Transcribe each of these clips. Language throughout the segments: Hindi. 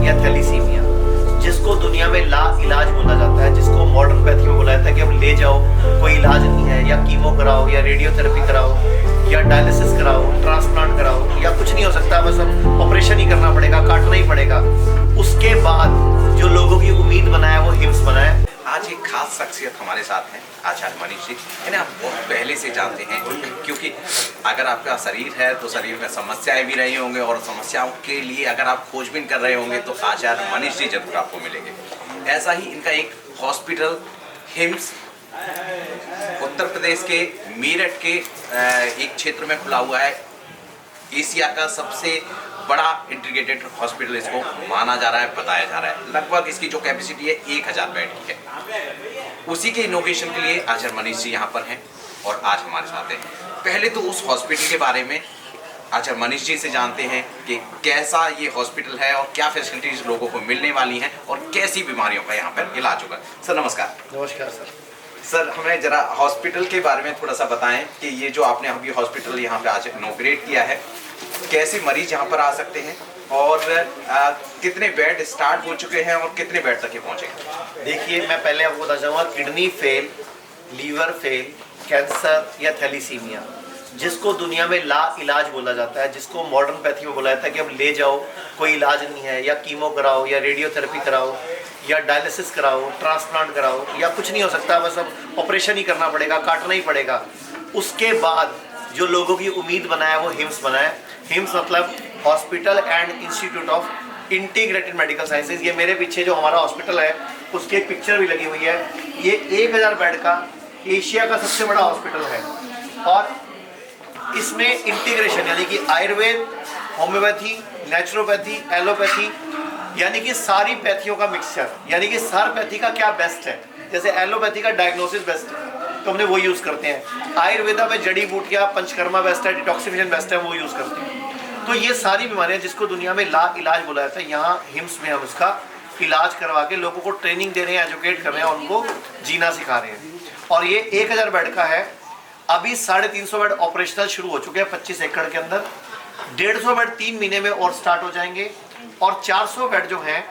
या थैलीसीमिया, जिसको दुनिया में ला इलाज बोला जाता है, जिसको मॉडर्न पैथी में बोला जाता है कि अब ले जाओ, कोई इलाज नहीं है, या कीमो कराओ या रेडियोथेरेपी कराओ या डायलिसिस कराओ, ट्रांसप्लांट कराओ, या कुछ नहीं हो सकता, बस अब ऑपरेशन ही करना पड़ेगा, काटना ही पड़ेगा। उसके बाद जो लोगों की उम्मीद बनाया वो हिम्स बनाया। आज एक खास शख्सियत हमारे साथ हैं, आचार्य मनीष जी। इन्हें आप बहुत पहले से जानते हैं, क्योंकि अगर आपका शरीर है तो शरीर में समस्याएं भी रही होंगे, और समस्याओं के लिए अगर आप खोजबीन कर रहे होंगे तो आचार्य मनीष जी जरूर आपको मिलेंगे। ऐसा ही इनका एक हॉस्पिटल हिम्स उत्तर प्रदेश के मेरठ के एक क्षेत्र में खुला हुआ है। एशिया का सबसे बड़ा इंटीग्रेटेड हॉस्पिटल इसको माना जा रहा है, बताया जा रहा है। लगभग इसकी जो कैपेसिटी है 1000 बेड की है। उसी के इनोवेशन के लिए आचार्य मनीष जी यहाँ पर हैं और आज हमारे साथ हैं। पहले तो उस हॉस्पिटल के बारे में आचार्य मनीष जी से जानते हैं कि कैसा ये हॉस्पिटल है और क्या फैसिलिटीज लोगों को मिलने वाली हैं और कैसी बीमारियों का यहाँ पर इलाज होगा। सर नमस्कार। नमस्कार सर। सर हमें जरा हॉस्पिटल के बारे में थोड़ा सा बताएं कि ये जो आपने अभी हॉस्पिटल यहाँ पे आज इनॉग्रेट किया है, कैसे मरीज यहाँ पर आ सकते हैं और कितने बेड स्टार्ट हो चुके हैं और कितने बेड तक ये पहुँचेंगे। देखिए, मैं पहले आपको बता चाहूँगा, kidney fail, liver fail, cancer या थैलीसीमिया, जिसको दुनिया में ला इलाज बोला जाता है, जिसको मॉडर्न पैथी में बोला जाता है कि अब ले जाओ, कोई इलाज नहीं है, या कीमो कराओ या रेडियोथेरेपी कराओ या डायलिसिस कराओ, ट्रांसप्लांट कराओ, या कुछ नहीं हो सकता, बस अब ऑपरेशन ही करना पड़ेगा, काटना ही पड़ेगा। उसके बाद जो लोगों की उम्मीद बनाया वो हिम्स बनाया। हिम्स मतलब hospital and institute of integrated medical sciences. ये मेरे पीछे जो हमारा हॉस्पिटल है उसकी एक पिक्चर भी लगी हुई है। ये 1000 बेड का एशिया का सबसे बड़ा हॉस्पिटल है, और इसमें इंटीग्रेशन यानी कि आयुर्वेद, होम्योपैथी, नेचुरोपैथी, एलोपैथी, यानी कि सारी पैथियों का मिक्सचर, यानी कि सार पैथी का क्या बेस्ट है। जैसे एलोपैथी का डायग्नोसिस बेस्ट है तो हमने वो यूज़ करते हैं, आयुर्वेदा में जड़ी बूटियाँ, पंचकर्मा बेस्ट है, डिटॉक्सिफिकेशन बेस्ट है, वो यूज़ करते हैं। तो ये सारी बीमारियाँ जिसको दुनिया में ला इलाज बोला जाता है, यहाँ हिम्स में हम उसका इलाज करवा के लोगों को ट्रेनिंग दे रहे हैं, एजुकेट कर रहे हैं और उनको जीना सिखा रहे हैं। और ये 1000 बेड का है। अभी 350 बेड ऑपरेशनल शुरू हो चुके हैं 25 एकड़ के अंदर। 150 बेड 3 महीने में और स्टार्ट हो जाएंगे, और 400 बेड जो हैं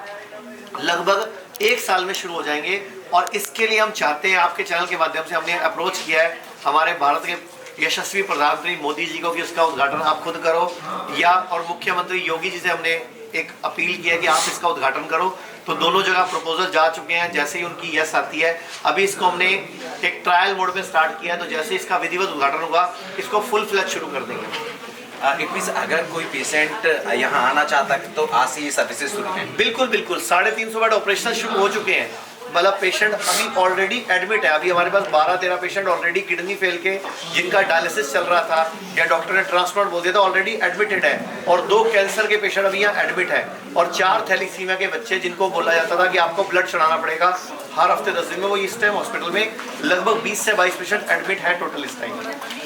लगभग 1 साल में शुरू हो जाएंगे। और इसके लिए हम चाहते हैं, आपके चैनल के माध्यम से हमने अप्रोच किया है हमारे भारत के यशस्वी प्रधानमंत्री मोदी जी को कि उसका उद्घाटन आप खुद करो, या और मुख्यमंत्री योगी जी से हमने एक अपील किया कि आप इसका उद्घाटन करो। तो दोनों जगह प्रपोजल जा चुके हैं। जैसे ही उनकी यस आती है, अभी इसको हमने एक ट्रायल मोड में स्टार्ट किया है, तो जैसे इसका विधिवत उद्घाटन होगा इसको फुल फ्लैज शुरू कर देंगे। इट मीन्स अगर कोई पेशेंट यहाँ आना चाहता है तो आज से ये सर्विसेज शुरू हैं। बिल्कुल बिल्कुल, 350 बेड ऑपरेशन शुरू हो चुके हैं। मतलब पेशेंट अभी ऑलरेडी एडमिट है। अभी हमारे पास 12-13 पेशेंट ऑलरेडी किडनी फेल के, जिनका डायलिसिस चल रहा था या डॉक्टर ने ट्रांसप्लांट बोल दिया था, ऑलरेडी एडमिटेड है। और 2 कैंसर के पेशेंट अभी यहाँ एडमिट है, और 4 थैलीसीमिया के बच्चे जिनको बोला जाता था कि आपको ब्लड चढ़ाना पड़ेगा हर हफ्ते 10 दिन में, वो इस टाइम हॉस्पिटल में लगभग 20 से 22 पेशेंट एडमिट है टोटल इस टाइम।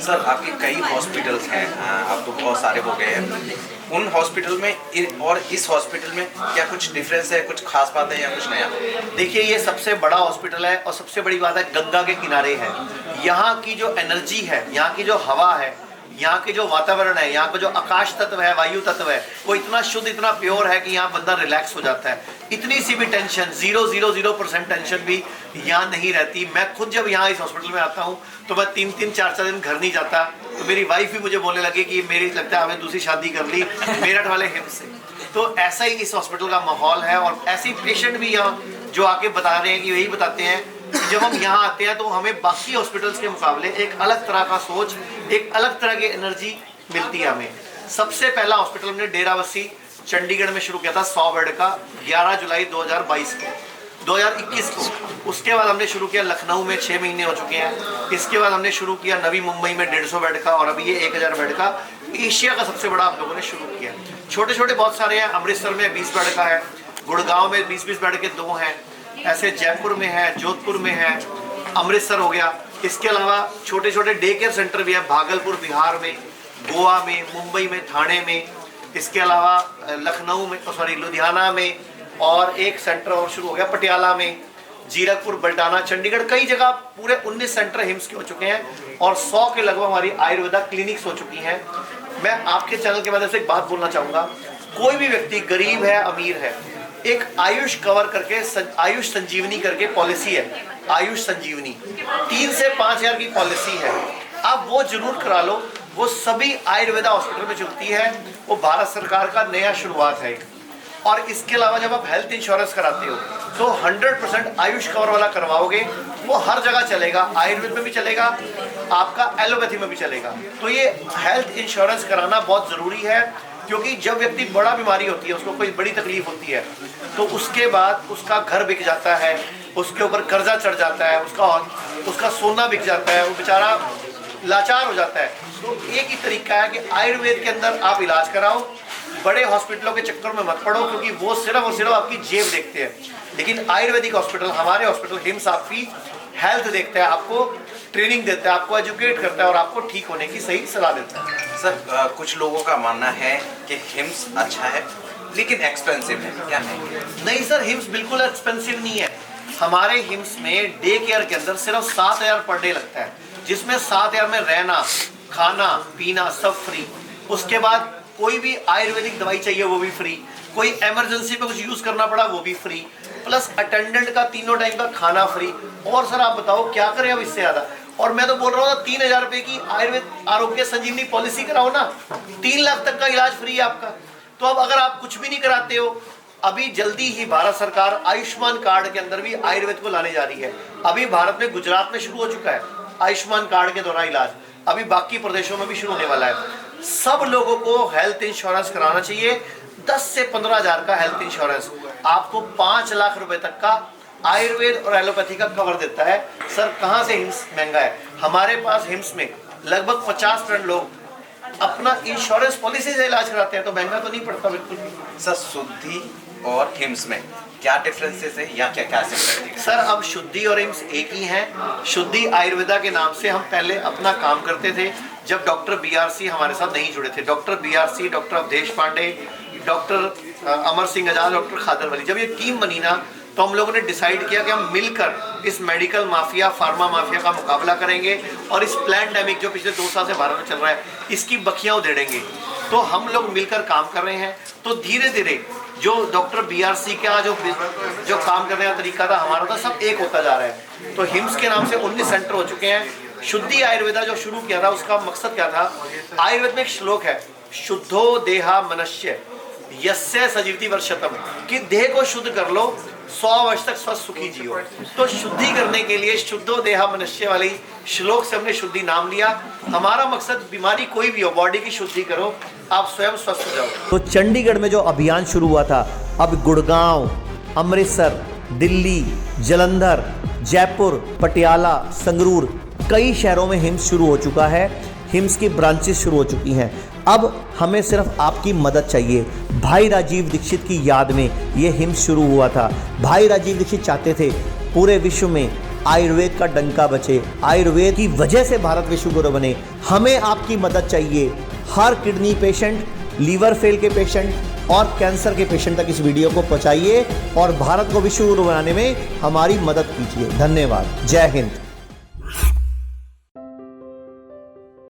सर आपके कई हॉस्पिटल्स हैं, अब तो बहुत सारे हो गए हैं। उन हॉस्पिटल में और इस हॉस्पिटल में क्या कुछ डिफरेंस है, कुछ खास बात है या कुछ नया? देखिए, ये सबसे बड़ा हॉस्पिटल है, और सबसे बड़ी बात है गंगा के किनारे है। यहाँ की जो एनर्जी है, यहाँ की जो हवा है, यहाँ के जो वातावरण है, यहाँ का जो आकाश तत्व है, वायु तत्व है, वो इतना शुद्ध, इतना प्योर है कि यहाँ बंदा रिलैक्स हो जाता है। इतनी सी भी टेंशन 0.00% टेंशन भी यहाँ नहीं रहती। मैं खुद जब यहाँ इस हॉस्पिटल में आता हूँ तो मैं 3-3, 4-4 दिन घर नहीं जाता। तो मेरी वाइफ भी मुझे बोलने लगी कि मेरी लगता है हमें दूसरी शादी कर ली मेरठ वाले हिम्स से। तो ऐसा ही इस हॉस्पिटल का माहौल है, और ऐसे पेशेंट भी यहाँ जो आके बता रहे हैं कि यही बताते हैं कि जब हम यहाँ आते हैं तो हमें बाकी हॉस्पिटल्स के मुकाबले एक अलग तरह का सोच, एक अलग तरह की एनर्जी मिलती है हमें। सबसे पहला हॉस्पिटल हमने डेराबस्सी चंडीगढ़ में शुरू किया था 100 बेड का 11 जुलाई 2021 को। उसके बाद हमने शुरू किया लखनऊ में, 6 महीने हो चुके हैं। इसके बाद हमने शुरू किया नवी मुंबई में 150 बेड का, और अभी ये 1000 बेड का एशिया का सबसे बड़ा हम लोगों ने शुरू किया। छोटे छोटे बहुत सारे हैं। अमृतसर में 20 बेड का है, गुड़गांव में 20-20 बेड के 2 हैं, ऐसे जयपुर में है, जोधपुर में है, अमृतसर हो गया। इसके अलावा छोटे छोटे डे केयर सेंटर भी है भागलपुर बिहार में, गोवा में, मुंबई में, ठाणे में। इसके अलावा लखनऊ में, लुधियाना में, और एक सेंटर और शुरू हो गया पटियाला में, जीरकपुर, बल्टाना, चंडीगढ़, कई जगह पूरे 19 सेंटर हिम्स के हो चुके हैं, और 100 के लगभग हमारी आयुर्वेदा क्लिनिक्स हो चुकी हैं। मैं आपके चैनल के माध्यम से एक बात बोलना चाहूँगा, कोई भी व्यक्ति गरीब है, अमीर है, एक आयुष कवर करके आयुष संजीवनी करके पॉलिसी है, आयुष संजीवनी 3 से 5 हज़ार की पॉलिसी है, आप वो जरूर करा लो। वो सभी आयुर्वेदा हॉस्पिटल में चलती है, वो भारत सरकार का नया शुरुआत है। और इसके अलावा जब आप हेल्थ इंश्योरेंस कराते हो तो 100% आयुष कवर वाला करवाओगे, वो हर जगह चलेगा, आयुर्वेद में भी चलेगा, आपका एलोपैथी में भी चलेगा। तो ये हेल्थ इंश्योरेंस कराना बहुत ज़रूरी है, क्योंकि जब व्यक्ति बड़ा बीमारी होती है, उसको कोई बड़ी तकलीफ होती है, तो उसके बाद उसका घर बिक जाता है, उसके ऊपर कर्जा चढ़ जाता है, उसका सोना बिक जाता है, वो बेचारा लाचार हो जाता है। तो एक ही तरीका है कि आयुर्वेद के अंदर आप इलाज कराओ, बड़े हॉस्पिटलों के चक्कर में मत पड़ो, क्योंकि वो सिर्फ और सिर्फ आपकी जेब देखते हैं। लेकिन आयुर्वेदिक हॉस्पिटल, हमारे हॉस्पिटल हिम्स आपकी हेल्थ देखता है, आपको ट्रेनिंग देता है, आपको एजुकेट करता है और आपको ठीक होने की सही सलाह देता है। सर कुछ लोगों का मानना है कि हिम्स अच्छा है लेकिन एक्सपेंसिव है, क्या है? नहीं सर, हिम्स बिल्कुल एक्सपेंसिव नहीं है। हमारे हिम्स में डे केयर के अंदर सिर्फ 7,000 पर डे लगता है, जिसमें 7,000 में रहना, खाना पीना सब फ्री। उसके बाद कोई भी आयुर्वेदिक दवाई चाहिए वो भी फ्री, कोई इमरजेंसी में कुछ यूज़ करना पड़ा वो भी फ्री, प्लस अटेंडेंट का 3 टाइम का खाना फ्री। और सर आप बताओ क्या करें अब इससे ज़्यादा? और मैं तो बोल रहा हूँ 3,000 रुपये की आयुर्वेद आरोग्य संजीवनी पॉलिसी कराओ ना, 3 लाख तक का इलाज फ्री है आपका। तो अब अगर आप कुछ भी नहीं कराते हो, अभी जल्दी ही भारत सरकार आयुष्मान कार्ड के अंदर भी आयुर्वेद को लाने जा रही है। अभी भारत में गुजरात में शुरू हो चुका है आयुष्मान कार्ड के द्वारा इलाज, अभी बाकी प्रदेशों में भी शुरू होने वाला है। सब लोगों को हेल्थ इंश्योरेंस कराना चाहिए, 10 से 15 हज़ार का हेल्थ इंश्योरेंस आपको 5 लाख रुपए तक का आयुर्वेद और एलोपैथी का कवर देता है। सर कहाँ से हिम्स महंगा है? हमारे पास हिम्स में लगभग 50% लोग अपना इंश्योरेंस पॉलिसी से इलाज कराते हैं, तो महंगा तो नहीं पड़ता बिल्कुल भी। सर शुद्धि और हिम्स में क्या डिफरेंसेस है या क्या क्या सिमिलरिटी? सर अब शुद्धि और हिम्स एक ही हैं। शुद्धि आयुर्वेदा के नाम से हम पहले अपना काम करते थे, जब डॉक्टर BRC हमारे साथ नहीं जुड़े थे। Doctor BRC, doctor Avadhesh Pandey, doctor Amar Singh Azad, doctor Khadar Wali, जब ये टीम बनी ना, तो हम लोगों ने डिसाइड किया कि हम मिलकर इस मेडिकल माफिया, फार्मा माफिया का मुकाबला करेंगे और इस प्लैंडेमिक जो पिछले 2 साल से भारत में चल रहा है, इसकी बखियाँ उधेड़ेंगे। तो हम लोग मिलकर काम कर रहे हैं। तो धीरे धीरे जो डॉक्टर BRC का जो काम करने का तरीका था हमारा था, सब एक होता जा रहा है। तो हिम्स के नाम से 19 सेंटर हो चुके हैं। शुद्धि आयुर्वेदा जो शुरू किया था, उसका मकसद क्या था? आयुर्वेद में एक श्लोक है, शुद्धो देहा मनुष्य यस्य सजीवति वर्षतम, कि देह को शुद्ध कर लो, 100 वर्ष तक स्वस्थ सुखी जियो। तो शुद्धि करने के लिए शुद्धो देहा मनुष्य वाली श्लोक से हमने शुद्धि नाम लिया। हमारा मकसद बीमारी कोई भी हो, बॉडी की शुद्धि करो, आप स्वयं स्वस्थ हो जाओ। तो चंडीगढ़ में जो अभियान शुरू हुआ था, अब गुड़गांव, अमृतसर, दिल्ली, जालंधर, जयपुर, पटियाला, संगरूर, कई शहरों में हिम्स शुरू हो चुका है। हिम्स की ब्रांचेस शुरू हो चुकी हैं। अब हमें सिर्फ आपकी मदद चाहिए। भाई राजीव दीक्षित की याद में ये हिम्स शुरू हुआ था। भाई राजीव दीक्षित चाहते थे पूरे विश्व में आयुर्वेद का डंका बचे, आयुर्वेद की वजह से भारत विश्व गुरु बने। हमें आपकी मदद चाहिए। हर किडनी पेशेंट, लीवर फेल के पेशेंट और कैंसर के पेशेंट तक इस वीडियो को पहुंचाइए और भारत को विश्व गुरु बनाने में हमारी मदद कीजिए। धन्यवाद। जय हिंद।